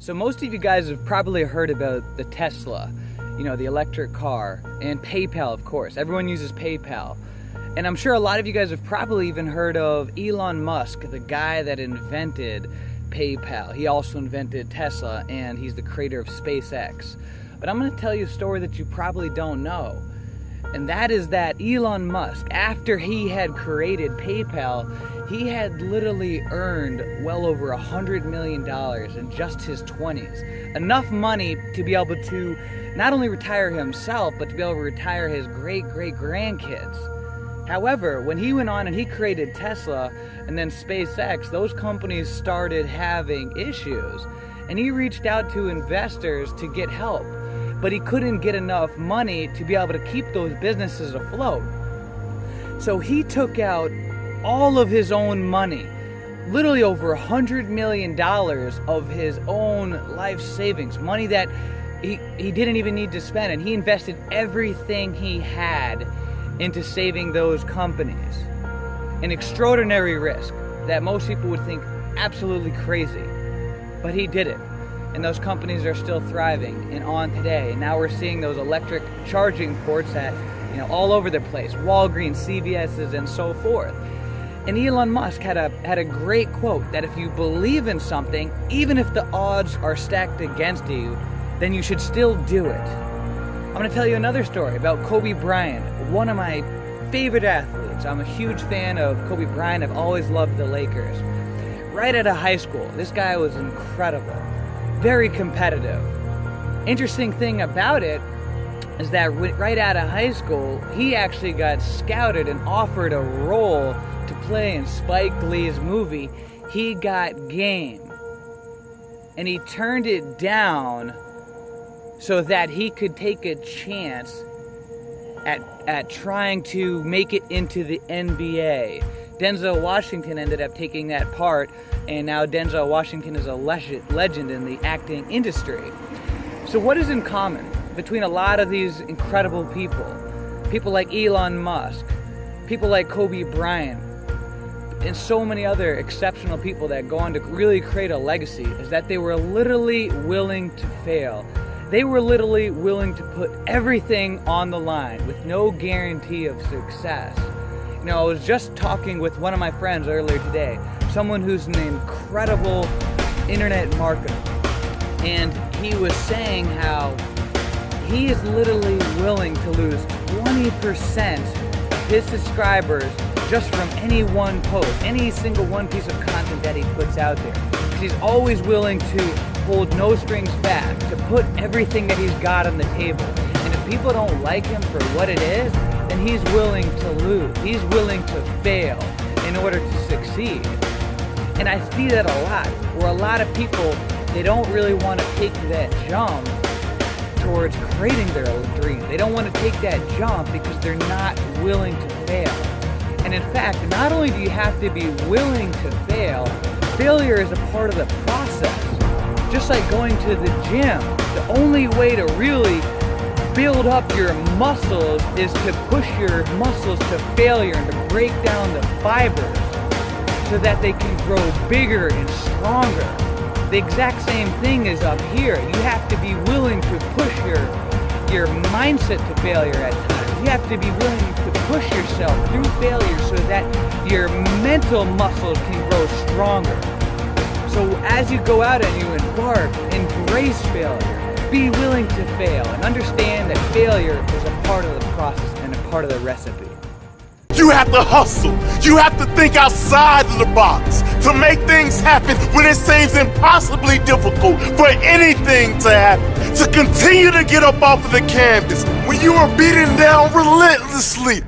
So most of you guys have probably heard about the Tesla, the electric car, and PayPal, of course. Everyone uses PayPal. And I'm sure a lot of you guys have probably even heard of Elon Musk, the guy that invented PayPal. He also invented Tesla, and he's the creator of SpaceX. But I'm going to tell you a story that you probably don't know. And that is that Elon Musk, after he had created PayPal, he had literally earned well over $100 million in just his 20s. Enough money to be able to not only retire himself, but to be able to retire his great-great-grandkids. However, when he went on and he created Tesla and then SpaceX, those companies started having issues. And he reached out to investors to get help. But he couldn't get enough money to be able to keep those businesses afloat. So he took out all of his own money, literally over $100 million of his own life savings, money that he didn't even need to spend, and he invested everything he had into saving those companies. An extraordinary risk that most people would think absolutely crazy, but he did it. And those companies are still thriving and on today. And now we're seeing those electric charging ports at, all over the place, Walgreens, CVS's, and so forth. And Elon Musk had a great quote that if you believe in something, even if the odds are stacked against you, then you should still do it. I'm going to tell you another story about Kobe Bryant, one of my favorite athletes. I'm a huge fan of Kobe Bryant. I've always loved the Lakers. Right out of high school, this guy was incredible. Very competitive. Interesting thing about it is that right out of high school, he actually got scouted and offered a role to play in Spike Lee's movie, He Got Game. And he turned it down so that he could take a chance at trying to make it into the NBA. Denzel Washington ended up taking that part, and now Denzel Washington is a legend in the acting industry. So what is in common between a lot of these incredible people? People like Elon Musk, people like Kobe Bryant, and so many other exceptional people that go on to really create a legacy, is that they were literally willing to fail. They were literally willing to put everything on the line with no guarantee of success. I was just talking with one of my friends earlier today, someone who's an incredible internet marketer, and he was saying how he is literally willing to lose 20% of his subscribers just from any one post, any single one piece of content that he puts out there. He's always willing to hold no strings back, to put everything that he's got on the table. And if people don't like him for what it is, then he's willing to lose. He's willing to fail in order to succeed. And I see that a lot, where a lot of people, they don't really want to take that jump towards creating their dream. They don't want to take that jump because they're not willing to fail. And in fact, not only do you have to be willing to fail, failure is a part of the process. Just like going to the gym, the only way to really build up your muscles is to push your muscles to failure and to break down the fibers so that they can grow bigger and stronger. The exact same thing is up here. You have to be willing to push your mindset to failure at times. You have to be willing to push yourself through failure so that your mental muscles can grow stronger. So as you go out and you embark, embrace failure. Be willing to fail and understand that failure is a part of the process and a part of the recipe. You have to hustle. You have to think outside of the box to make things happen when it seems impossibly difficult for anything to happen. To continue to get up off of the canvas when you are beaten down relentlessly.